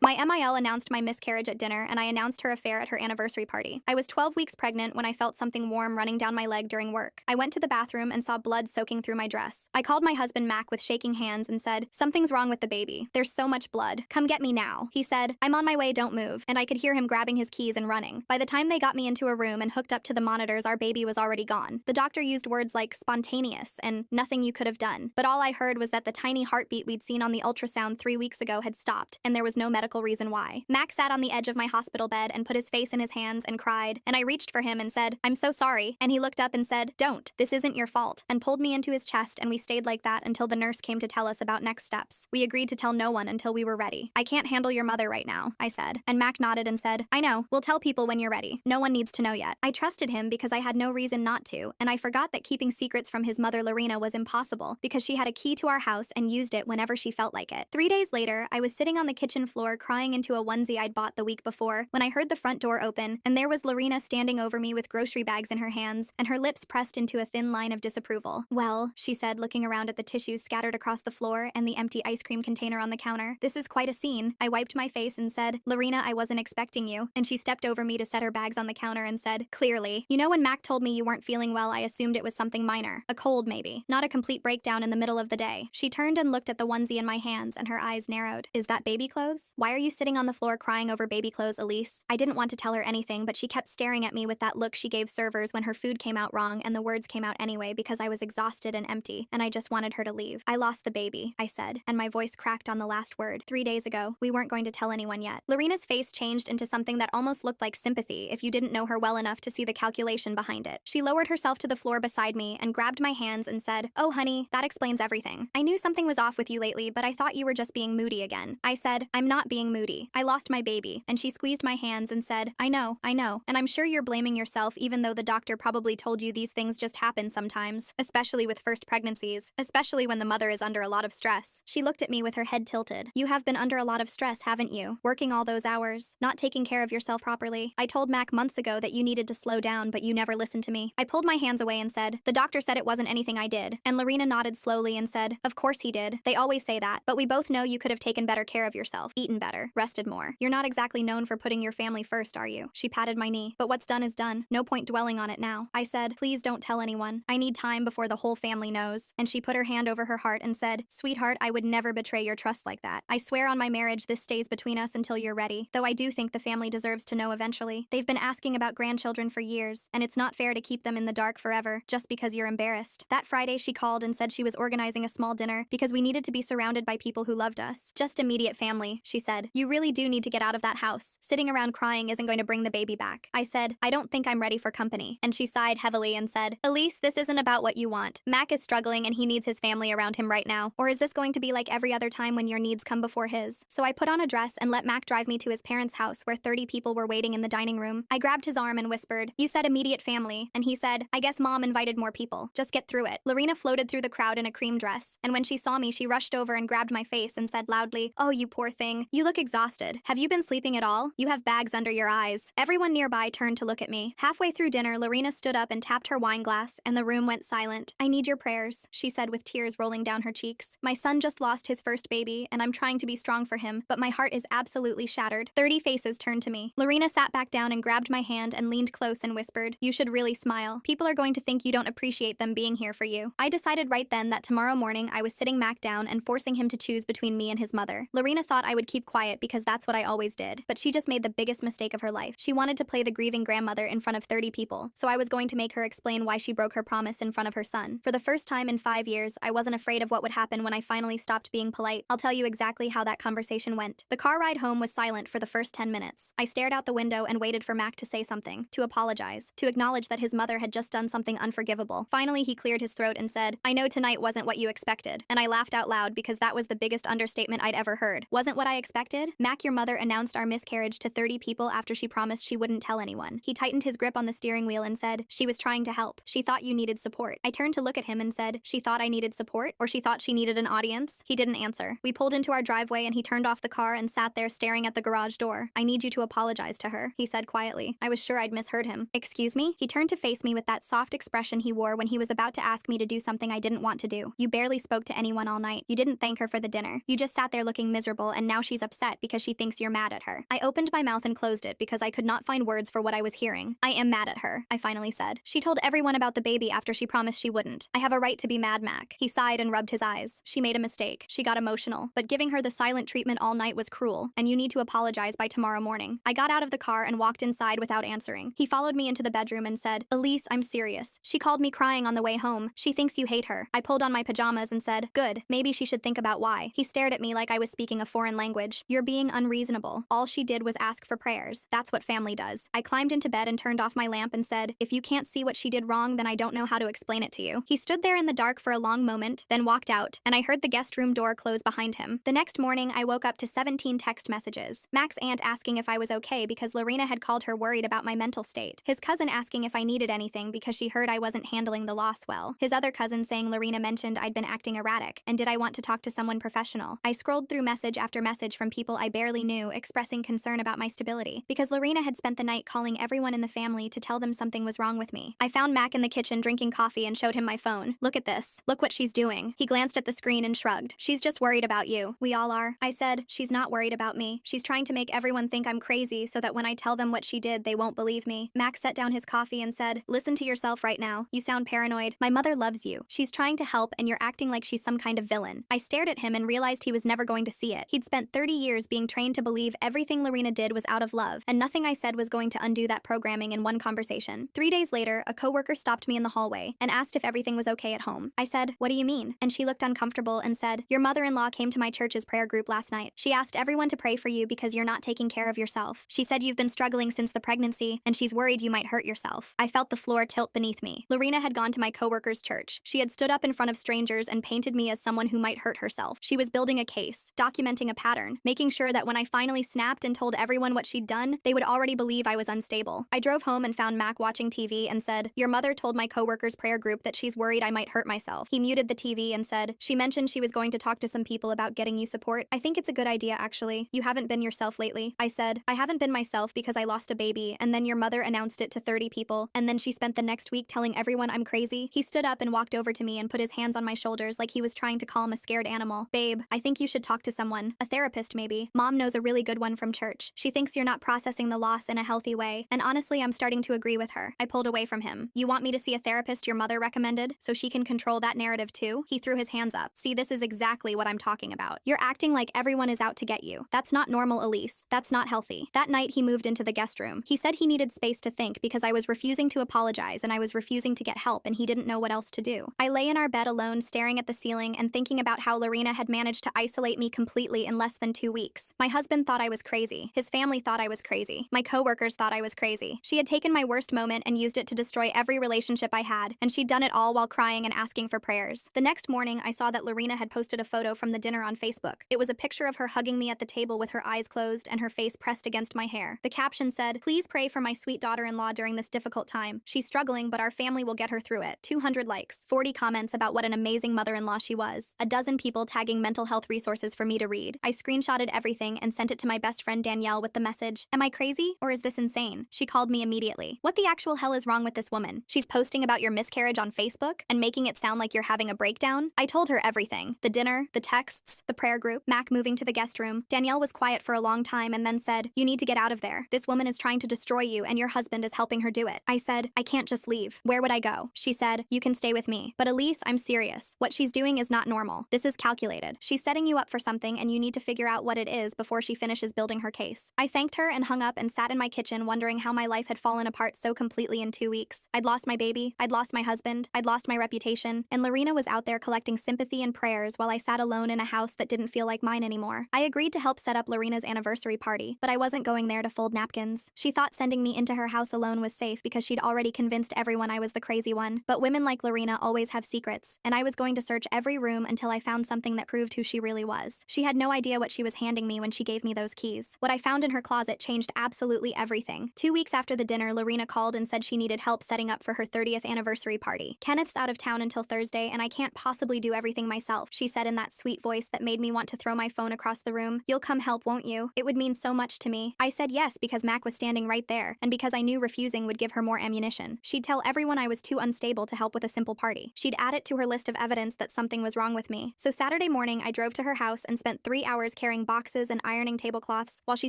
My M.I.L announced my miscarriage at dinner, and I announced her affair at her anniversary party. I was 12 weeks pregnant when I felt something warm running down my leg during work. I went to the bathroom and saw blood soaking through my dress. I called my husband Mac with shaking hands and said, "Something's wrong with the baby. There's so much blood. Come get me now." He said, "I'm on my way, don't move," and I could hear him grabbing his keys and running. By the time they got me into a room and hooked up to the monitors, our baby was already gone. The doctor used words like spontaneous and nothing you could have done, but all I heard was that the tiny heartbeat we'd seen on the ultrasound 3 weeks ago had stopped, and there was no medical reason why. Mac sat on the edge of my hospital bed and put his face in his hands and cried, and I reached for him and said, "I'm so sorry," and he looked up and said, "Don't, this isn't your fault," and pulled me into his chest, and we stayed like that until the nurse came to tell us about next steps. We agreed to tell no one until we were ready. "I can't handle your mother right now," I said, and Mac nodded and said, "I know, we'll tell people when you're ready. No one needs to know yet." I trusted him because I had no reason not to, and I forgot that keeping secrets from his mother Lorena was impossible because she had a key to our house and used it whenever she felt like it. 3 days later, I was sitting on the kitchen floor crying into a onesie I'd bought the week before when I heard the front door open, and there was Lorena standing over me with grocery bags in her hands and her lips pressed into a thin line of disapproval. "Well," she said, looking around at the tissues scattered across the floor and the empty ice cream container on the counter, "This is quite a scene." I wiped my face and said, "Lorena, I wasn't expecting you," and she stepped over me to set her bags on the counter and said, "Clearly. You know, when Mac told me you weren't feeling well, I assumed it was something minor. A cold, maybe. Not a complete breakdown in the middle of the day." She turned and looked at the onesie in my hands, and her eyes narrowed. "Is that baby clothes? Why are you sitting on the floor crying over baby clothes, Elise?" I didn't want to tell her anything, but she kept staring at me with that look she gave servers when her food came out wrong, and the words came out anyway because I was exhausted and empty, and I just wanted her to leave. "I lost the baby," I said, and my voice cracked on the last word. 3 days ago. We weren't going to tell anyone yet. Lorena's face changed into something that almost looked like sympathy if you didn't know her well enough to see the calculation behind it. She lowered herself to the floor beside me and grabbed my hands and said, "Oh, honey, that explains everything. I knew something was off with you lately, but I thought you were just being moody again." I said, "I'm not being moody. I lost my baby," and she squeezed my hands and said, I know, and I'm sure you're blaming yourself even though the doctor probably told you these things just happen sometimes, especially with first pregnancies, especially when the mother is under a lot of stress." She looked at me with her head tilted. "You have been under a lot of stress, haven't you? Working all those hours, not taking care of yourself properly. I told Mac months ago that you needed to slow down, but you never listened to me." I pulled my hands away and said, "The doctor said it wasn't anything I did," and Lorena nodded slowly and said, "Of course he did. They always say that, but we both know you could have taken better care of yourself, eaten better, rested more. You're not exactly known for putting your family first, are you?" She patted my knee. "But what's done is done. No point dwelling on it now." I said, "Please don't tell anyone. I need time before the whole family knows." And she put her hand over her heart and said, "Sweetheart, I would never betray your trust like that. I swear on my marriage this stays between us until you're ready, though I do think the family deserves to know eventually. They've been asking about grandchildren for years, and it's not fair to keep them in the dark forever just because you're embarrassed." That Friday she called and said she was organizing a small dinner because we needed to be surrounded by people who loved us. "Just immediate family," she said. "You really do need to get out of that house. Sitting around crying isn't going to bring the baby back." I said, "I don't think I'm ready for company," and she sighed heavily and said, "Elise, this isn't about what you want. Mac is struggling and he needs his family around him right now. Or is this going to be like every other time when your needs come before his?" So I put on a dress and let Mac drive me to his parents' house where 30 people were waiting in the dining room. I grabbed his arm and whispered, "You said immediate family," and he said, "I guess Mom invited more people. Just get through it." Lorena floated through the crowd in a cream dress, and when she saw me, she rushed over and grabbed my face and said loudly, "Oh, you poor thing. You look exhausted. Have you been sleeping at all? You have bags under your eyes." Everyone nearby turned to look at me. Halfway through dinner, Lorena stood up and tapped her wine glass, and the room went silent. "I need your prayers," she said with tears rolling down her cheeks. "My son just lost his first baby, and I'm trying to be strong for him, but my heart is absolutely shattered." 30 faces turned to me. Lorena sat back down and grabbed my hand and leaned close and whispered, "You should really smile. People are going to think you don't appreciate them being here for you." I decided right then that tomorrow morning I was sitting Mac down and forcing him to choose between me and his mother. Lorena thought I would keep quiet because that's what I always did, but she just made the biggest mistake of her life. She wanted to play the grieving grandmother in front of 30 people, so I was going to make her explain why she broke her promise in front of her son. For the first time in 5 years, I wasn't afraid of what would happen when I finally stopped being polite. I'll tell you exactly how that conversation went. The car ride home was silent for the first 10 minutes. I stared out the window and waited for Mac to say something, to apologize, to acknowledge that his mother had just done something unforgivable. Finally, he cleared his throat and said, "I know tonight wasn't what you expected," and I laughed out loud because that was the biggest understatement I'd ever heard. "Wasn't what I expected? Mac, your mother announced our miscarriage to 30 people after she promised she wouldn't tell anyone." He tightened his grip on the steering wheel and said, "She was trying to help. She thought you needed support." I turned to look at him and said, "She thought I needed support? Or she thought she needed an audience?" He didn't answer. We pulled into our driveway and he turned off the car and sat there staring at the garage door. "I need you to apologize to her," he said quietly. I was sure I'd misheard him. "Excuse me?" He turned to face me with that soft expression he wore when he was about to ask me to do something I didn't want to do. "You barely spoke to anyone all night. You didn't thank her for the dinner. You just sat there looking miserable, and now she's upset upset because she thinks you're mad at her. I opened my mouth and closed it because I could not find words for what I was hearing. I am mad at her, I finally said. She told everyone about the baby after she promised she wouldn't. I have a right to be mad, Mac. He sighed and rubbed his eyes. She made a mistake. She got emotional. But giving her the silent treatment all night was cruel, and you need to apologize by tomorrow morning. I got out of the car and walked inside without answering. He followed me into the bedroom and said, Elise, I'm serious. She called me crying on the way home. She thinks you hate her. I pulled on my pajamas and said, good, maybe she should think about why. He stared at me like I was speaking a foreign language. You're being unreasonable. All she did was ask for prayers. That's what family does. I climbed into bed and turned off my lamp and said, if you can't see what she did wrong, then I don't know how to explain it to you. He stood there in the dark for a long moment, then walked out, and I heard the guest room door close behind him. The next morning, I woke up to 17 text messages. Mac's aunt asking if I was okay because Lorena had called her worried about my mental state. His cousin asking if I needed anything because she heard I wasn't handling the loss well. His other cousin saying Lorena mentioned I'd been acting erratic, and did I want to talk to someone professional. I scrolled through message after message from people I barely knew expressing concern about my stability, because Lorena had spent the night calling everyone in the family to tell them something was wrong with me. I found Mac in the kitchen drinking coffee and showed him my phone. Look at this. Look what she's doing. He glanced at the screen and shrugged. She's just worried about you. We all are. I said, she's not worried about me. She's trying to make everyone think I'm crazy so that when I tell them what she did, they won't believe me. Mac set down his coffee and said, listen to yourself right now. You sound paranoid. My mother loves you. She's trying to help and you're acting like she's some kind of villain. I stared at him and realized he was never going to see it. He'd spent 30 years being trained to believe everything Lorena did was out of love, and nothing I said was going to undo that programming in one conversation. 3 days later, a coworker stopped me in the hallway and asked if everything was okay at home. I said, what do you mean? And she looked uncomfortable and said, your mother-in-law came to my church's prayer group last night. She asked everyone to pray for you because you're not taking care of yourself. She said you've been struggling since the pregnancy, and she's worried you might hurt yourself. I felt the floor tilt beneath me. Lorena had gone to my coworker's church. She had stood up in front of strangers and painted me as someone who might hurt herself. She was building a case, documenting a pattern, making sure that when I finally snapped and told everyone what she'd done, they would already believe I was unstable. I drove home and found Mac watching TV and said, your mother told my coworker's prayer group that she's worried I might hurt myself. He muted the TV and said, she mentioned she was going to talk to some people about getting you support. I think it's a good idea, actually. You haven't been yourself lately. I said, I haven't been myself because I lost a baby, and then your mother announced it to 30 people, and then she spent the next week telling everyone I'm crazy. He stood up and walked over to me and put his hands on my shoulders like he was trying to calm a scared animal. Babe, I think you should talk to someone. A therapist, maybe. Mom knows a really good one from church. She thinks you're not processing the loss in a healthy way, and honestly, I'm starting to agree with her. I pulled away from him. You want me to see a therapist your mother recommended so she can control that narrative too? He threw his hands up. See, this is exactly what I'm talking about. You're acting like everyone is out to get you. That's not normal, Elise. That's not healthy. That night, he moved into the guest room. He said he needed space to think because I was refusing to apologize and I was refusing to get help and he didn't know what else to do. I lay in our bed alone, staring at the ceiling and thinking about how Lorena had managed to isolate me completely in less than 2 weeks. My husband thought I was crazy. His family thought I was crazy. My coworkers thought I was crazy. She had taken my worst moment and used it to destroy every relationship I had, and she'd done it all while crying and asking for prayers. The next morning, I saw that Lorena had posted a photo from the dinner on Facebook. It was a picture of her hugging me at the table with her eyes closed and her face pressed against my hair. The caption said, please pray for my sweet daughter-in-law during this difficult time. She's struggling, but our family will get her through it. 200 likes, 40 comments about what an amazing mother-in-law she was. A dozen people tagging mental health resources for me to read. I screenshotted everything and sent it to my best friend Danielle with the message, am I crazy or is this insane? She called me immediately. What the actual hell is wrong with this woman? She's posting about your miscarriage on Facebook and making it sound like you're having a breakdown? I told her everything. The dinner, the texts, the prayer group, Mac moving to the guest room. Danielle was quiet for a long time and then said, you need to get out of there. This woman is trying to destroy you and your husband is helping her do it. I said, I can't just leave. Where would I go? She said, you can stay with me. But Elise, I'm serious. What she's doing is not normal. This is calculated. She's setting you up for something and you need to figure out what it is before she finishes building her case. I thanked her and hung up and sat in my kitchen wondering how my life had fallen apart so completely in 2 weeks. I'd lost my baby, I'd lost my husband, I'd lost my reputation, and Lorena was out there collecting sympathy and prayers while I sat alone in a house that didn't feel like mine anymore. I agreed to help set up Lorena's anniversary party, but I wasn't going there to fold napkins. She thought sending me into her house alone was safe because she'd already convinced everyone I was the crazy one. But women like Lorena always have secrets, and I was going to search every room until I found something that proved who she really was. She had no idea what she was handing me when she gave me those keys. What I found in her closet changed absolutely everything. 2 weeks after the dinner, Lorena called and said she needed help setting up for her 30th anniversary party. Kenneth's out of town until Thursday, and I can't possibly do everything myself, she said in that sweet voice that made me want to throw my phone across the room. You'll come help, won't you? It would mean so much to me. I said yes because Mac was standing right there, and because I knew refusing would give her more ammunition. She'd tell everyone I was too unstable to help with a simple party. She'd add it to her list of evidence that something was wrong with me. So Saturday morning, I drove to her house and spent 3 hours carrying boxes and ironing tablecloths while she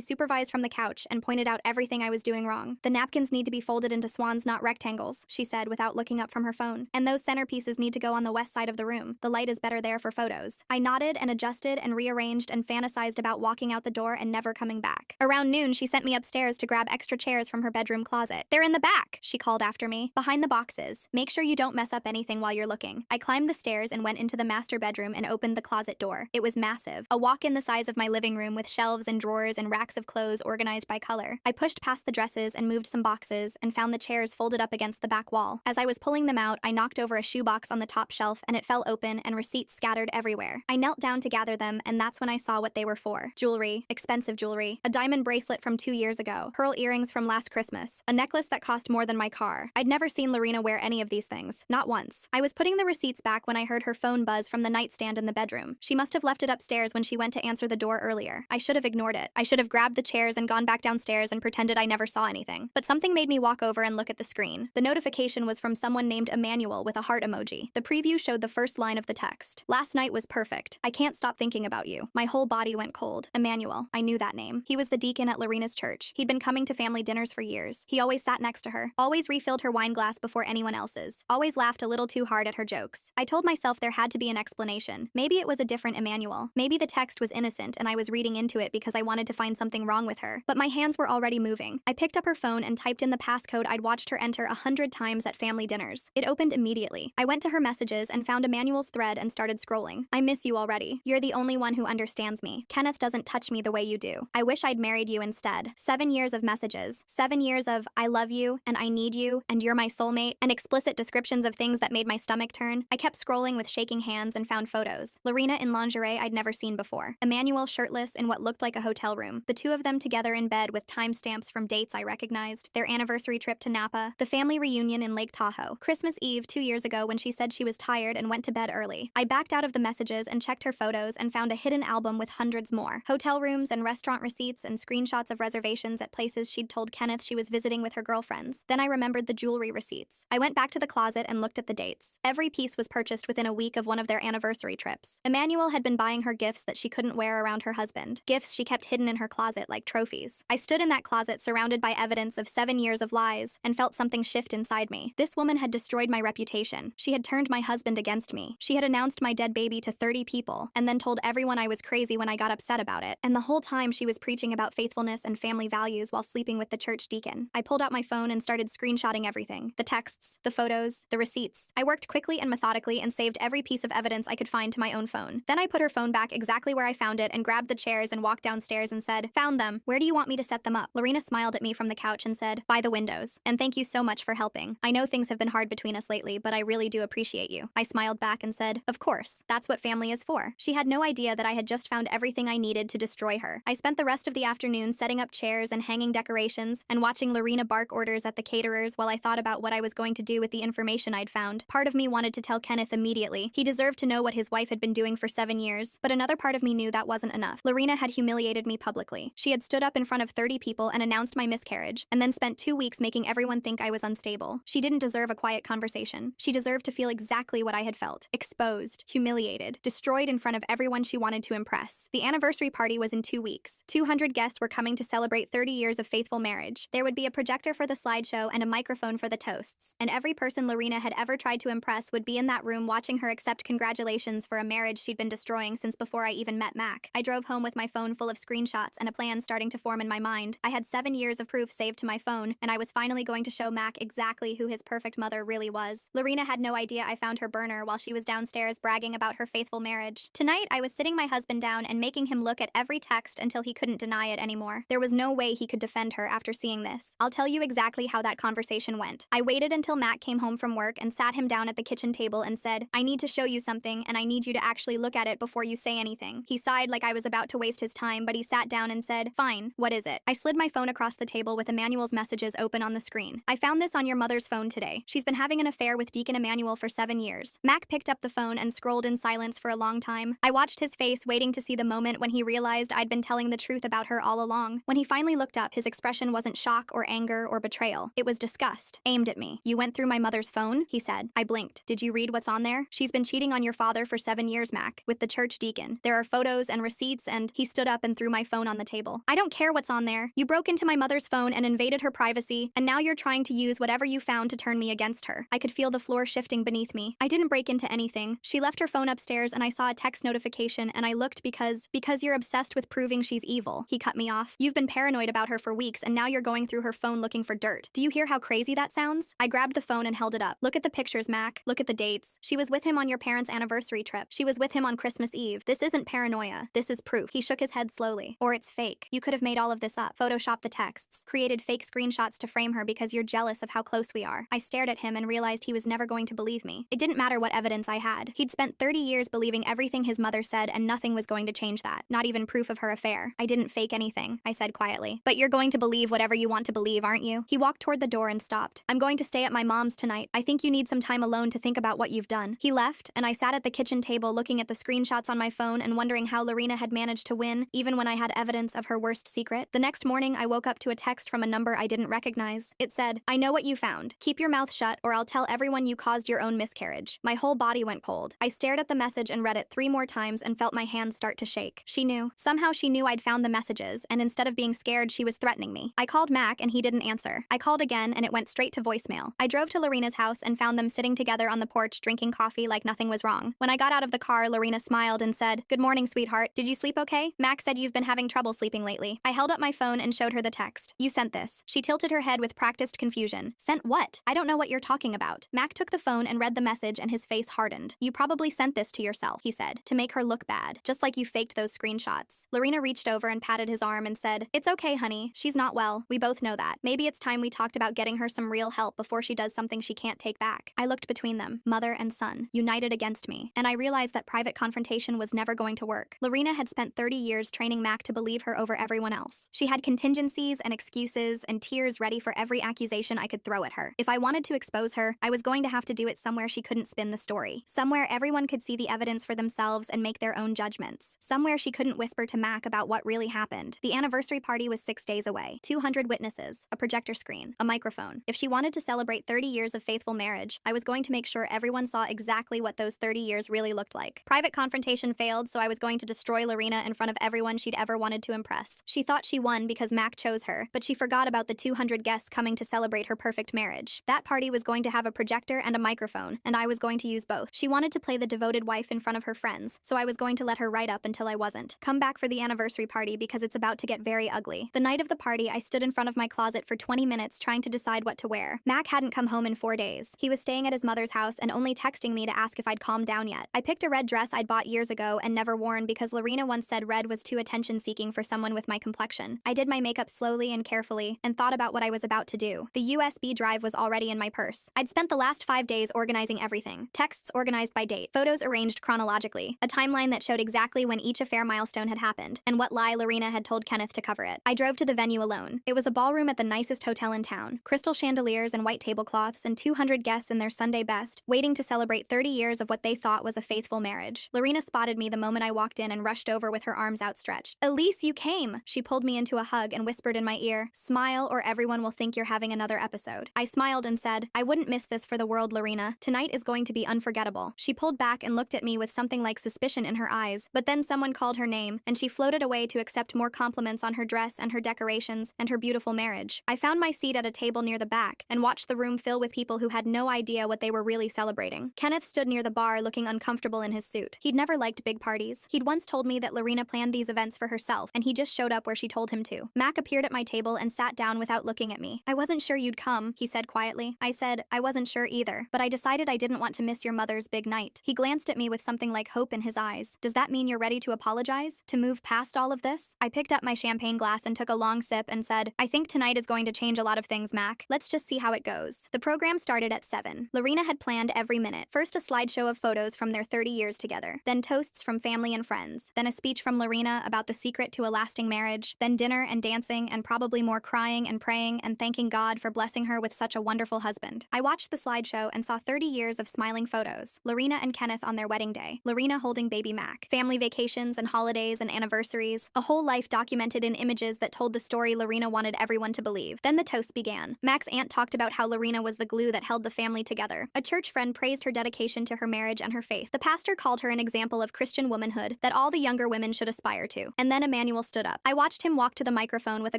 supervised from the couch and pointed out everything I was doing wrong. "The napkins need to be folded into swans, not rectangles," she said without looking up from her phone. "And those centerpieces need to go on the west side of the room. The light is better there for photos." I nodded and adjusted and rearranged and fantasized about walking out the door and never coming back. Around noon, she sent me upstairs to grab extra chairs from her bedroom closet. "They're in the back," she called after me. "Behind the boxes. Make sure you don't mess up anything while you're looking." I climbed the stairs and went into the master bedroom and opened the closet door. It was massive, a walk-in the size of my living room with shelves and drawers and racks of clothes organized by color. I pushed past the dresses and moved some boxes and found the chairs folded up against the back wall. As I was pulling them out, I knocked over a shoebox on the top shelf and it fell open and receipts scattered everywhere. I knelt down to gather them and that's when I saw what they were for. Jewelry, expensive jewelry, a diamond bracelet from 2 years ago, pearl earrings from last Christmas, a necklace that cost more than my car. I'd never seen Lorena wear any of these things, not once. I was putting the receipts back when I heard her phone buzz from the nightstand in the bedroom. She must have left it upstairs when she went to answer the door earlier. I should have ignored it. I should have grabbed the chairs and gone back downstairs and pretended I never saw anything. But something made me walk over and look at the screen. The notification was from someone named M.I.L with a heart emoji. The preview showed the first line of the text. "Last night was perfect. I can't stop thinking about you." My whole body went cold. M.I.L. I knew that name. He was the deacon at Lorena's church. He'd been coming to family dinners for years. He always sat next to her, always refilled her wine glass before anyone else's, always laughed a little too hard at her jokes. I told myself there had to be an explanation. Maybe it was a different M.I.L. Maybe the text was innocent and I was reading into it because I wanted to find something wrong with her. But my hands were already moving. I picked up her phone and typed in the passcode I'd watched her enter 100 times at family dinners. It opened immediately. I went to her messages and found M.I.L's thread and started scrolling. "I miss you already. You're the only one who understands me. Kenneth doesn't touch me the way you do. I wish I'd married you instead." 7 years of messages. 7 years of "I love you" and "I need you" and "you're my soulmate" and explicit descriptions of things that made my stomach turn. I kept scrolling with shaking hands and found photos. Lorena in lingerie I'd never seen before. M.I.L shirtless in what looked like a hotel room. The two of them together in bed with timestamps from dates I recognized. Their anniversary trip to Napa. The family reunion in Lake Tahoe. Christmas Eve 2 years ago when she said she was tired and went to bed early. I backed out of the messages and checked her photos and found a hidden album with hundreds more. Hotel rooms and restaurant receipts and screenshots of reservations at places she'd told Kenneth she was visiting with her girlfriends. Then I remembered the jewelry receipts. I went back to the closet and looked at the dates. Every piece was purchased within a week of one of their anniversary trips. M.I.L had been buying her gifts that she couldn't wear around her husband. Gifts she kept hidden in her closet like trophies. I stood in that closet surrounded by evidence of 7 years of lies and felt something shift inside me. This woman had destroyed my reputation. She had turned my husband against me. She had announced my dead baby to 30 people and then told everyone I was crazy when I got upset about it. And the whole time she was preaching about faithfulness and family values while sleeping with the church deacon. I pulled out my phone and started screenshotting everything. The texts, the photos, the receipts. I worked quickly and methodically and saved every piece of evidence I could find to my own phone. Then I put her phone back exactly where I found it and grabbed the chairs and walked downstairs and said, "Found them. Where do you want me to set them up?" Lorena smiled at me from the couch and said, "By the windows. And thank you so much for helping. I know things have been hard between us lately, but I really do appreciate you." I smiled back and said, "Of course. That's what family is for." She had no idea that I had just found everything I needed to destroy her. I spent the rest of the afternoon setting up chairs and hanging decorations and watching Lorena bark orders at the caterers while I thought about what I was going to do with the information I'd found. Part of me wanted to tell Kenneth immediately. He deserved to know what his wife had been doing for 7 years, but another part of me knew that wasn't enough. Lorena had humiliated me publicly. She had stood up in front of 30 people and announced my miscarriage, and then spent 2 weeks making everyone think I was unstable. She didn't deserve a quiet conversation. She deserved to feel exactly what I had felt. Exposed, humiliated, destroyed in front of everyone she wanted to impress. The anniversary party was in 2 weeks. 200 guests were coming to celebrate 30 years of faithful marriage. There would be a projector for the slideshow and a microphone for the toasts. And every person Lorena had ever tried to impress would be in that room watching her accept congratulations for a marriage she'd been destroying since before I even met Mac. I drove home with my phone full of screenshots and a plan starting to form in my mind. I had 7 years of proof saved to my phone, and I was finally going to show Mac exactly who his perfect mother really was. Lorena had no idea I found her burner while she was downstairs bragging about her faithful marriage. Tonight, I was sitting my husband down and making him look at every text until he couldn't deny it anymore. There was no way he could defend her after seeing this. I'll tell you exactly how that conversation went. I waited until Mac came home from work and sat him down at the kitchen table and said, "I need to show you something, and I need you to actually look at it before you say anything." He sighed like I was about to waste his time, but he sat down and said, "Fine, what is it?" I slid my phone across the table with M.I.L's messages open on the screen. "I found this on your mother's phone today. She's been having an affair with Deacon M.I.L for 7 years." Mac picked up the phone and scrolled in silence for a long time. I watched his face, waiting to see the moment when he realized I'd been telling the truth about her all along. When he finally looked up, his expression wasn't shock or anger or betrayal. It was disgust, aimed at me. "You went through my mother's phone?" he said. I blinked. "Did you read what's on there? She's been cheating on your father for 7 years, Mac, with the church deacon. There are photos and receipts receipts, and he stood up and threw my phone on the table. I don't care what's on there. You broke into my mother's phone and invaded her privacy, and now you're trying to use whatever you found to turn me against her. I could feel the floor shifting beneath me. I didn't break into anything. She left her phone upstairs and I saw a text notification and I looked because you're obsessed with proving she's evil. He cut me off. You've been paranoid about her for weeks and now you're going through her phone looking for dirt. Do you hear how crazy that sounds? I grabbed the phone and held it up. Look at the pictures, Mac. Look at the dates. She was with him on your parents' anniversary trip. She was with him on Christmas Eve. This isn't paranoia. This is proof. He shook his head slowly. Or it's fake. You could have made all of this up. Photoshopped the texts. Created fake screenshots to frame her because you're jealous of how close we are. I stared at him and realized he was never going to believe me. It didn't matter what evidence I had. He'd spent 30 years believing everything his mother said and nothing was going to change that. Not even proof of her affair. I didn't fake anything, I said quietly. But you're going to believe whatever you want to believe, aren't you? He walked toward the door and stopped. I'm going to stay at my mom's tonight. I think you need some time alone to think about what you've done. He left, and I sat at the kitchen table looking at the screenshots on my phone and wondering how Lorena had managed to win, even when I had evidence of her worst secret. The next morning, I woke up to a text from a number I didn't recognize. It said, I know what you found. Keep your mouth shut or I'll tell everyone you caused your own miscarriage. My whole body went cold. I stared at the message and read it 3 more times and felt my hands start to shake. She knew. Somehow she knew I'd found the messages, and instead of being scared, she was threatening me. I called Mac and he didn't answer. I called again and it went straight to voicemail. I drove to Lorena's house and found them sitting together on the porch drinking coffee like nothing was wrong. When I got out of the car, Lorena smiled and said, Good morning, sweetheart. Did you sleep okay? Mac said you've been having trouble sleeping lately. I held up my phone and showed her the text. You sent this. She tilted her head with practiced confusion. Sent what? I don't know what you're talking about. Mac took the phone and read the message and his face hardened. You probably sent this to yourself, he said, to make her look bad, just like you faked those screenshots. Lorena reached over and patted his arm and said, It's okay, honey. She's not well. We both know that. Maybe it's time we talked about getting her some real help before she does something she can't take back. I looked between them, mother and son, united against me, and I realized that private confrontation was never going to work. Lorena had spent 30 years training Mac to believe her over everyone else. She had contingencies and excuses and tears ready for every accusation I could throw at her. If I wanted to expose her, I was going to have to do it somewhere she couldn't spin the story. Somewhere everyone could see the evidence for themselves and make their own judgments. Somewhere she couldn't whisper to Mac about what really happened. The anniversary party was 6 days away. 200 witnesses, a projector screen, a microphone. If she wanted to celebrate 30 years of faithful marriage, I was going to make sure everyone saw exactly what those 30 years really looked like. Private confrontation failed, so I was going to destroy Lorena in front of everyone she'd ever wanted to impress. She thought she won because Mac chose her, but she forgot about the 200 guests coming to celebrate her perfect marriage. That party was going to have a projector and a microphone, and I was going to use both. She wanted to play the devoted wife in front of her friends, so I was going to let her right up until I wasn't. Come back for the anniversary party because it's about to get very ugly. The night of the party, I stood in front of my closet for 20 minutes trying to decide what to wear. Mac hadn't come home in 4 days. He was staying at his mother's house and only texting me to ask if I'd calmed down yet. I picked a red dress I'd bought years ago and never worn because Lorena once said red was too attention-seeking for someone with my complexion. I did my makeup slowly and carefully and thought about what I was about to do. The USB drive was already in my purse. I'd spent the last 5 days organizing everything. Texts organized by date, photos arranged chronologically, a timeline that showed exactly when each affair milestone had happened, and what lie Lorena had told Kenneth to cover it. I drove to the venue alone. It was a ballroom at the nicest hotel in town, crystal chandeliers and white tablecloths, and 200 guests in their Sunday best, waiting to celebrate 30 years of what they thought was a faithful marriage. Lorena spotted me the moment I walked in and rushed over with her arms outstretched. Elise, you came! She pulled me into a hug and whispered in my ear, Smile or everyone will think you're having another episode. I smiled and said, I wouldn't miss this for the world, Lorena. Tonight is going to be unforgettable. She pulled back and looked at me with something like suspicion in her eyes, but then someone called her name, and she floated away to accept more compliments on her dress and her decorations and her beautiful marriage. I found my seat at a table near the back and watched the room fill with people who had no idea what they were really celebrating. Kenneth stood near the bar looking uncomfortable in his suit. He'd never liked big parties. He'd once told me that Lorena planned these events for herself, and he just showed up where she told him to. Mac appeared at my table and sat down without looking at me. I wasn't sure you'd come, he said quietly. I said, I wasn't sure either, but I decided I didn't want to miss your mother's big night. He glanced at me with something like hope in his eyes. Does that mean you're ready to apologize? To move past all of this? I picked up my champagne glass and took a long sip and said, I think tonight is going to change a lot of things, Mac. Let's just see how it goes. The program started at 7. Lorena had planned every minute. First a slideshow of photos from their 30 years together, then toasts from family and friends, then a speech from Lorena about the secret to a lasting marriage, then dinner and dancing and probably more crying and praying and thanking God for blessing her with such a wonderful husband. I watched the slideshow and saw 30 years of smiling photos. Lorena and Kenneth on their wedding day, Lorena holding baby Mac, family vacations and holidays and anniversaries, a whole life documented in images that told the story Lorena wanted everyone to believe. Then the toast began. Mac's aunt talked about how Lorena was the glue that held the family together. A church friend praised her dedication to her marriage and her faith. The pastor called her an example of Christian womanhood, that all the young younger women should aspire to. And then M.I.L stood up. I watched him walk to the microphone with a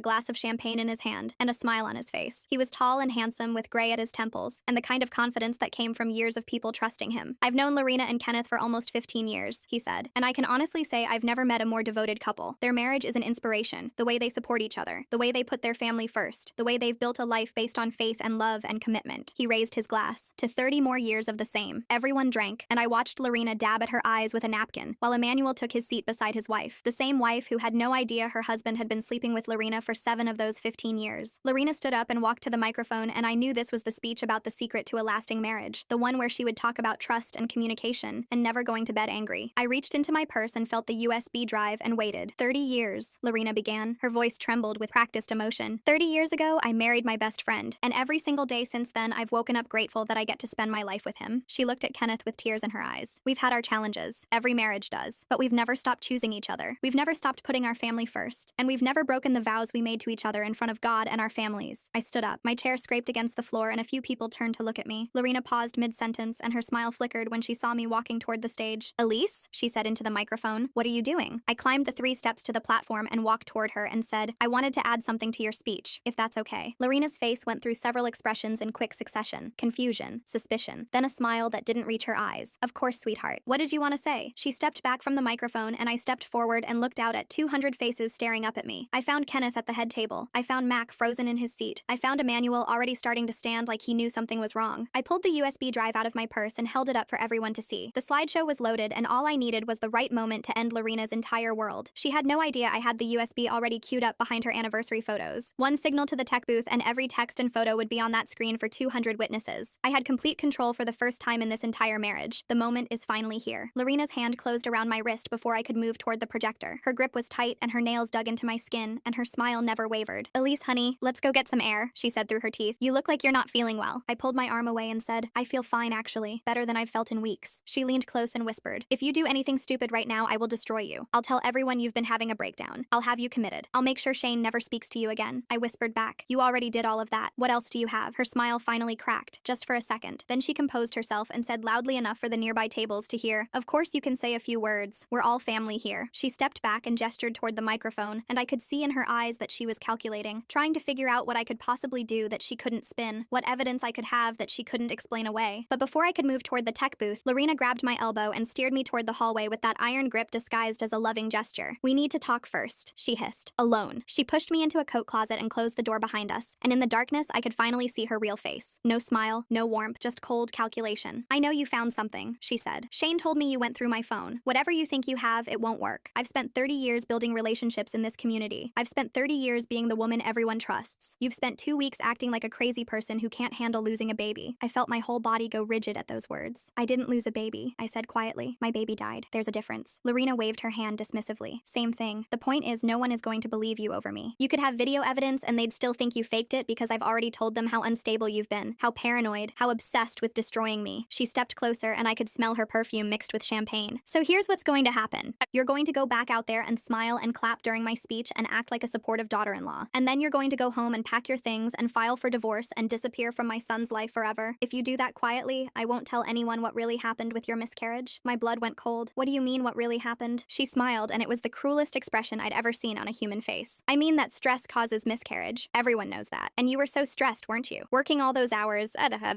glass of champagne in his hand and a smile on his face. He was tall and handsome with gray at his temples and the kind of confidence that came from years of people trusting him. I've known Lorena and Kenneth for almost 15 years, he said, and I can honestly say I've never met a more devoted couple. Their marriage is an inspiration, the way they support each other, the way they put their family first, the way they've built a life based on faith and love and commitment. He raised his glass to 30 more years of the same. Everyone drank, and I watched Lorena dab at her eyes with a napkin, while M.I.L took his seat beside his wife, the same wife who had no idea her husband had been sleeping with Lorena for 7 of those 15 years. Lorena stood up and walked to the microphone, and I knew this was the speech about the secret to a lasting marriage, the one where she would talk about trust and communication, and never going to bed angry. I reached into my purse and felt the USB drive and waited. 30 years, Lorena began. Her voice trembled with practiced emotion. 30 years ago, I married my best friend, and every single day since then, I've woken up grateful that I get to spend my life with him. She looked at Kenneth with tears in her eyes. We've had our challenges. Every marriage does. But we've never stopped choosing each other. We've never stopped putting our family first. And we've never broken the vows we made to each other in front of God and our families. I stood up. My chair scraped against the floor, and a few people turned to look at me. Lorena paused mid-sentence, and her smile flickered when she saw me walking toward the stage. Elise, she said into the microphone, what are you doing? I climbed the 3 steps to the platform and walked toward her and said, I wanted to add something to your speech, if that's okay. Lorena's face went through several expressions in quick succession. Confusion, suspicion, then a smile that didn't reach her eyes. Of course, sweetheart. What did you want to say? She stepped back from the microphone, and I stepped forward and looked out at 200 faces staring up at me. I found Kenneth at the head table. I found Mac frozen in his seat. I found M.I.L already starting to stand like he knew something was wrong. I pulled the USB drive out of my purse and held it up for everyone to see. The slideshow was loaded, and all I needed was the right moment to end Lorena's entire world. She had no idea I had the USB already queued up behind her anniversary photos. One signal to the tech booth, and every text and photo would be on that screen for 200 witnesses. I had complete control for the first time in this entire marriage. The moment is finally here. Lorena's hand closed around my wrist before I could move toward the projector. Her grip was tight, and her nails dug into my skin, and her smile never wavered. Elise, honey, let's go get some air, she said through her teeth. You look like you're not feeling well. I pulled my arm away and said, I feel fine, actually. Better than I've felt in weeks. She leaned close and whispered, if you do anything stupid right now, I will destroy you. I'll tell everyone you've been having a breakdown. I'll have you committed. I'll make sure Shane never speaks to you again. I whispered back, you already did all of that. What else do you have? Her smile finally cracked, just for a second. Then she composed herself and said loudly enough for the nearby tables to hear, of course you can say a few words. We're all family here. She stepped back and gestured toward the microphone, and I could see in her eyes that she was calculating, trying to figure out what I could possibly do that she couldn't spin, what evidence I could have that she couldn't explain away. But before I could move toward the tech booth, Lorena grabbed my elbow and steered me toward the hallway with that iron grip disguised as a loving gesture. We need to talk first, she hissed. Alone. She pushed me into a coat closet and closed the door behind us, and in the darkness I could finally see her real face. No smile, no warmth, just cold calculation. I know you found something, she said. Shane told me you went through my phone. Whatever you think you have, it won't work. I've spent 30 years building relationships in this community. I've spent 30 years being the woman everyone trusts. You've spent 2 weeks acting like a crazy person who can't handle losing a baby. I felt my whole body go rigid at those words. I didn't lose a baby, I said quietly. My baby died. There's a difference. Lorena waved her hand dismissively. Same thing. The point is, no one is going to believe you over me. You could have video evidence and they'd still think you faked it because I've already told them how unstable you've been, how paranoid, how obsessed with destroying me. She stepped closer and I could smell her perfume mixed with champagne. So here's what's going to happen. You're going to go back out there and smile and clap during my speech and act like a supportive daughter-in-law. And then you're going to go home and pack your things and file for divorce and disappear from my son's life forever. If you do that quietly, I won't tell anyone what really happened with your miscarriage. My blood went cold. What do you mean what really happened? She smiled, and it was the cruelest expression I'd ever seen on a human face. I mean that stress causes miscarriage. Everyone knows that. And you were so stressed, weren't you? Working all those hours,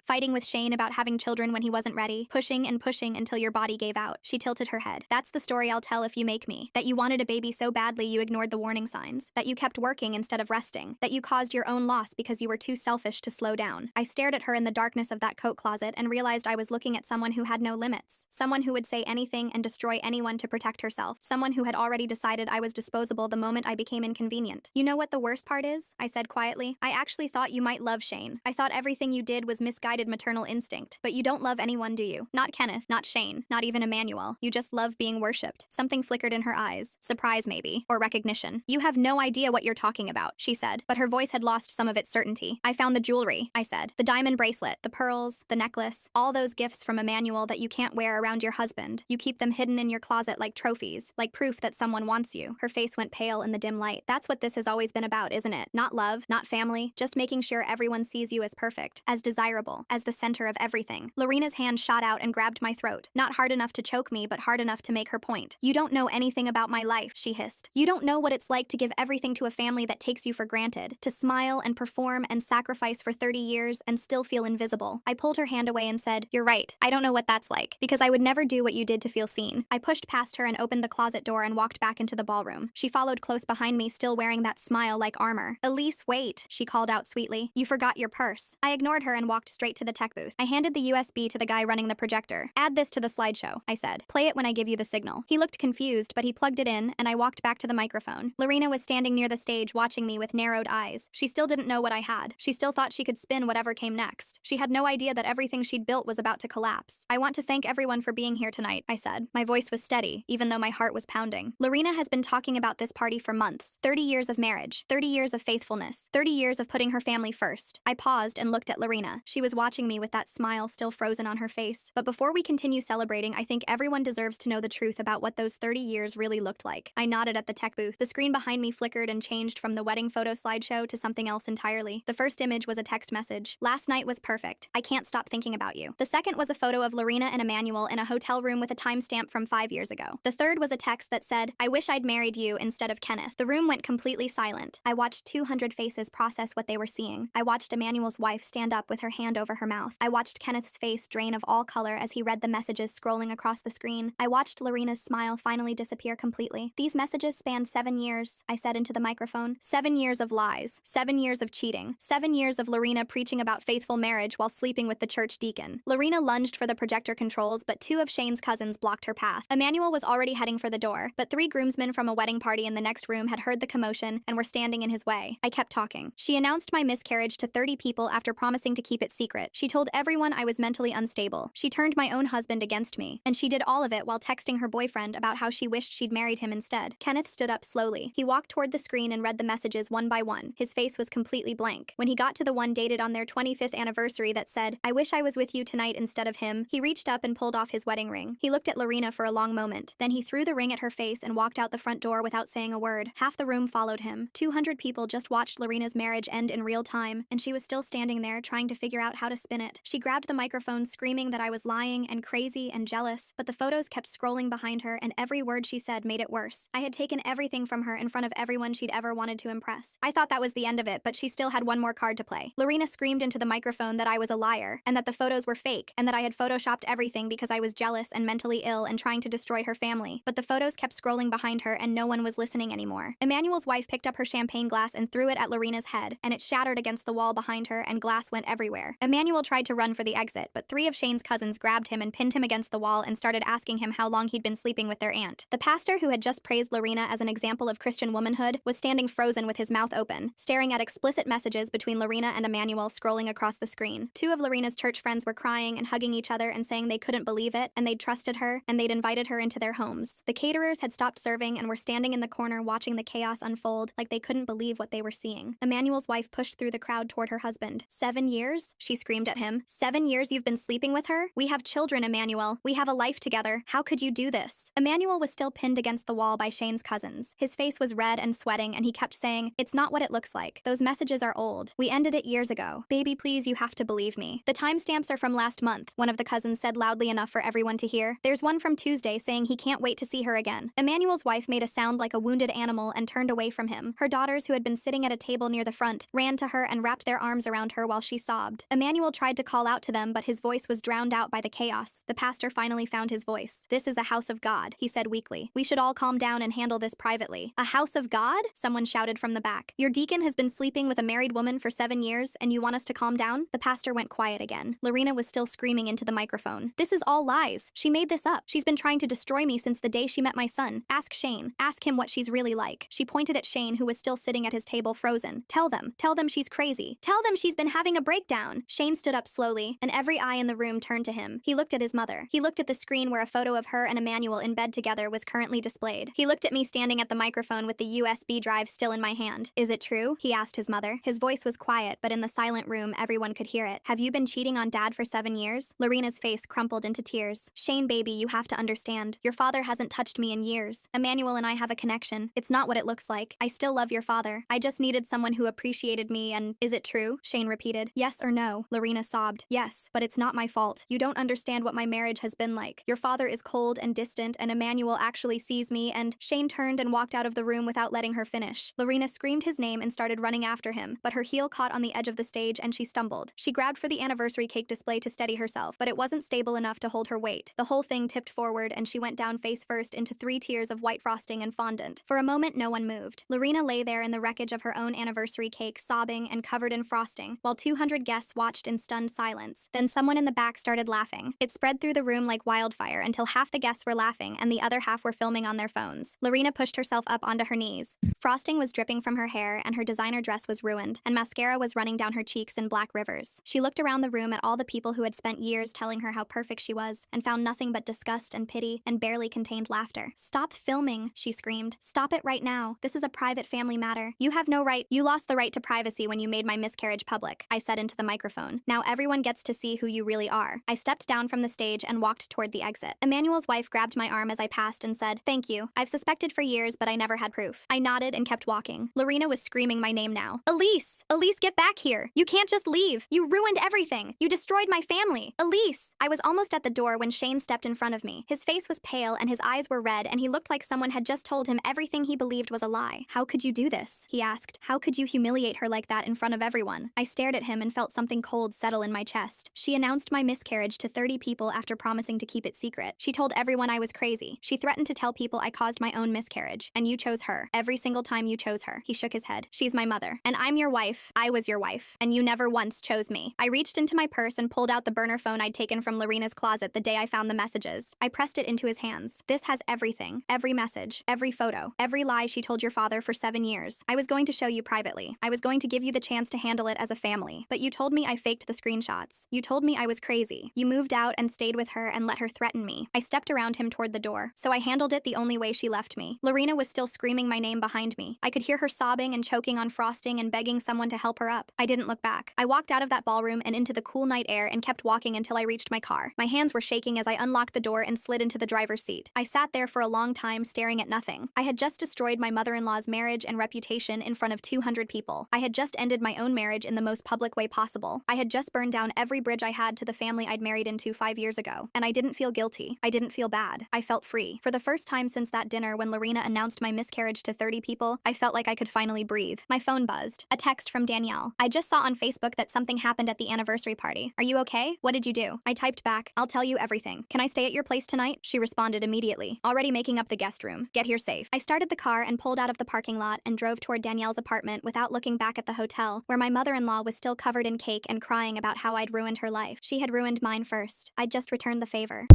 fighting with Shane about having children when he wasn't ready, pushing and pushing until your body gave out. She tilted her head. That's the story I'll tell if you make me. That you wanted a baby so badly you ignored the warning signs. That you kept working instead of resting. That you caused your own loss because you were too selfish to slow down. I stared at her in the darkness of that coat closet and realized I was looking at someone who had no limits. Someone who would say anything and destroy anyone to protect herself. Someone who had already decided I was disposable the moment I became inconvenient. You know what the worst part is? I said quietly. I actually thought you might love Shane. I thought everything you did was misguided maternal instinct. But you don't love anyone, do you? Not Kenneth, not Shane, not even M.I.L. You just love being worshipped. Something flickered in her eyes. Surprise, maybe. Or recognition. You have no idea what you're talking about, she said, but her voice had lost some of its certainty. I found the jewelry, I said. The diamond bracelet, the pearls, the necklace, all those gifts from M.I.L that you can't wear around your husband. You keep them hidden in your closet like trophies, like proof that someone wants you. Her face went pale in the dim light. That's what this has always been about, isn't it? Not love, not family, just making sure everyone sees you as perfect, as desirable, as the center of everything. Lorena's hand shot out and grabbed my throat. Not hard enough to choke me, but hard enough to make her point. "You don't know anything about my life," she hissed. "You don't know what it's like to give everything to a family that takes you for granted, to smile and perform and sacrifice for 30 years and still feel invisible." I pulled her hand away and said, "You're right. I don't know what that's like, because I would never do what you did to feel seen." I pushed past her and opened the closet door and walked back into the ballroom. She followed close behind me, still wearing that smile like armor. "Elise, wait," she called out sweetly. "You forgot your purse." I ignored her and walked straight to the tech booth. I handed the USB to the guy running the projector. "Add this to the slideshow," I said. "Play it when I give you the signal." He looked confused, but he plugged it in, and I walked back to the microphone. Lorena was standing near the stage watching me with narrowed eyes. She still didn't know what I had. She still thought she could spin whatever came next. She had no idea that everything she'd built was about to collapse. "I want to thank everyone for being here tonight," I said. My voice was steady, even though my heart was pounding. "Lorena has been talking about this party for months. 30 years of marriage, 30 years of faithfulness, 30 years of putting her family first." I paused and looked at Lorena. She was watching me with that smile still frozen on her face. "But before we continue celebrating, I think everyone deserves to know the truth about what those 30 years really looked like." I nodded at the tech booth. The screen behind me flickered and changed from the wedding photo slideshow to something else entirely. The first image was a text message. "Last night was perfect. I can't stop thinking about you." The second was a photo of Lorena and M.I.L in a hotel room with a timestamp from 5 years ago. The third was a text that said, "I wish I'd married you instead of Kenneth." The room went completely silent. I watched 200 faces process what they were seeing. I watched M.I.L's wife stand up with her hand over her mouth. I watched Kenneth's face drain of all color as he read the messages scrolling across the screen. I watched Lorena's smile finally disappear completely. "These messages spanned 7 years," I said into the microphone. 7 years of lies. 7 years of cheating. 7 years of Lorena preaching about faithful marriage while sleeping with the church deacon. Lorena lunged for the projector controls, but 2 of Shane's cousins blocked her path. M.I.L was already heading for the door, but 3 groomsmen from a wedding party in the next room had heard the commotion and were standing in his way. I kept talking. "She announced my miscarriage to 30 people after promising to keep it secret. She told everyone I was mentally unstable. She turned my own husband against me. And she did all of it while texting her boyfriend about how she wished she'd married him instead." Kenneth stood up slowly. He walked toward the screen and read the messages one by one. His face was completely blank. When he got to the one dated on their 25th anniversary that said, "I wish I was with you tonight instead of him," he reached up and pulled off his wedding ring. He looked at Lorena for a long moment. Then he threw the ring at her face and walked out the front door without saying a word. Half the room followed him. 200 people just watched Lorena's marriage end in real time, and she was still standing there trying to figure out how to spin it. She grabbed the microphone, screaming that I was lying and crazy and jealous, but the photos kept scrolling behind her, and every word she said made it worse. I had taken everything from her in front of everyone she'd ever wanted to impress. I thought that was the end of it, but she still had one more card to play. Lorena screamed into the microphone that I was a liar, and that the photos were fake, and that I had photoshopped everything because I was jealous and mentally ill and trying to destroy her family. But the photos kept scrolling behind her, and no one was listening anymore. M.I.L's wife picked up her champagne glass and threw it at Lorena's head, and it shattered against the wall behind her, and glass went everywhere. M.I.L tried to run for the exit, but 3 of Shane's cousins grabbed him and pinned him against the wall and started asking him how long he'd been sleeping with their aunt. The pastor, who had just praised Lorena as an example of Christian womanhood, was standing frozen with his mouth open, staring at explicit messages between Lorena and M.I.L scrolling across the screen. 2 of Lorena's church friends were crying and hugging each other and saying they couldn't believe it, and they'd trusted her, and they'd invited her into their homes. The caterers had stopped serving and were standing in the corner watching the chaos unfold like they couldn't believe what they were seeing. M.I.L's wife pushed through the crowd toward her husband. 7 years? She screamed at him. 7 years you've been sleeping with her? We have children, M.I.L. We have a life together. How could you do this? M.I.L was still pinned against the wall by Shane's cousins. His face was red and sweating, and he kept saying, "It's not what it looks like. Those messages are old. We ended it years ago. Baby, please, you have to believe me. The timestamps are from last month," one of the cousins said loudly enough for everyone to hear. "There's one from Tuesday saying he can't wait to see her again." M.I.L's wife made a sound like a wounded animal and turned away from him. Her daughters, who had been sitting at a table near the front, ran to her and wrapped their arms around her while she sobbed. M.I.L tried to call out to them, but his voice was drowned out by the chaos. The pastor finally found his voice. "This is a house of God," he said weakly. "We should all calm down and handle this privately." "A house of God?" someone shouted from the back. "Your deacon has been sleeping with a married woman for 7 years, and you want us to calm down?" The pastor went quiet again. Lorena was still screaming into the microphone. "This is all lies. She made this up. She's been trying to destroy me since the day she met my son. Ask Shane. Ask him what she's really like." She pointed at Shane, who was still sitting at his table frozen. Tell them she's crazy. Tell them she's been having a breakdown." Shane stood up slowly, and every eye in the room turned to him. He looked at his mother. He looked at the screen where a photo of her and M.I.L in bed together was currently displayed. He looked at me standing at the microphone with the USB drive still in my hand. "Is it true?" he asked his mother. His voice was quiet, but in the silent room, everyone could hear it. "Have you been cheating on Dad for 7 years?" Lorena's face crumpled into tears. "Shane, baby, you have to understand. Your father hasn't touched me in years. M.I.L and I have a connection. It's not what it looks like. I still love your father. I just needed someone who appreciated me and—" "Is it true?" Shane repeated. "Yes or no?" Lorena sobbed. "Yes, but it's not my fault. You don't understand what my marriage has been like. Your father is cold and distant, and M.I.L actually sees me and Shane turned and walked out of the room without letting her finish. Lorena screamed his name and started running after him, but her heel caught on the edge of the stage and she stumbled. She grabbed for the anniversary cake display to steady herself, but it wasn't stable enough to hold her weight. The whole thing tipped forward and she went down face first into 3 tiers of white frosting and fondant. For a moment, no one moved. Lorena lay there in the wreckage of her own anniversary cake, sobbing and covered in frosting, while 200 guests watched in stunned silence. Then someone in the back started laughing. It spread through the room like wildfire until half the guests were laughing and the other half were filming on their phones. Lorena pushed herself up onto her knees. Frosting was dripping from her hair and her designer dress was ruined, and mascara was running down her cheeks in black rivers. She looked around the room at all the people who had spent years telling her how perfect she was, and found nothing but disgust and pity and barely contained laughter. "Stop filming," she screamed. "Stop it right now. This is a private family matter. You have no right. You lost the right to privacy when you made my miscarriage public," I said into the microphone. "Now everyone gets to see who you really are." I stepped down from the stage and walked toward the exit. M.I.L.'s wife grabbed my arm as I passed and said, "Thank you. I've suspected for years, but I never had proof." I nodded and kept walking. Lorena was screaming my name now. "Elise! Elise, get back here! You can't just leave! You ruined everything! You destroyed my family! Elise!" I was almost at the door when Shane stepped in front of me. His face was pale and his eyes were red, and he looked like someone had just told him everything he believed was a lie. "How could you do this?" he asked. "How could you humiliate her like that in front of everyone?" I stared at him and felt something cold settle in my chest. She announced my miscarriage to 30 people after promising to keep it secret. She told everyone I was crazy. She threatened to tell people I caused my own miscarriage. And you chose her. Every single time you chose her. He shook his head. "She's my mother. And I'm your wife. I was your wife. And you never once chose me." I reached into my purse and pulled out the burner phone I'd taken from Lorena's closet the day I found the messages. I pressed it into his hands. "This has everything. Every message. Every photo. Every lie she told your father for 7 years. I was going to show you privately. I was going to give you the chance to handle it as a family. But you told me I faked the screenshots. You told me I was crazy. You moved out and stayed with her and let her threaten me." I stepped around him toward the door. So I handled it the only way she left me. Lorena was still screaming my name behind me. I could hear her sobbing and choking on frosting and begging someone to help her up. I didn't look back. I walked out of that ballroom and into the cool night air and kept walking until I reached my car. My hands were shaking as I unlocked the door and slid into the driver's seat. I sat there for a long time staring at nothing. I had just destroyed my mother-in-law's marriage and reputation in front of 200 people. I had just ended my own marriage in the most public way possible. I had just burned down every bridge I had to the family I'd married into 5 years ago. And I didn't feel guilty. I didn't feel bad. I felt free. For the first time since that dinner when Lorena announced my miscarriage to 30 people, I felt like I could finally breathe. My phone buzzed. A text from Danielle. "I just saw on Facebook that something happened at the anniversary party. Are you okay? What did you do?" I typed back, "I'll tell you everything. Can I stay at your place tonight?" She responded immediately. "Already making up the guest room. Get here safe." I started the car and pulled out of the parking lot and drove toward Danielle's apartment without looking back at the hotel, where my mother-in-law was still covered in cake and crying about how I'd ruined her life. She had ruined mine first. I'd just returned the favor.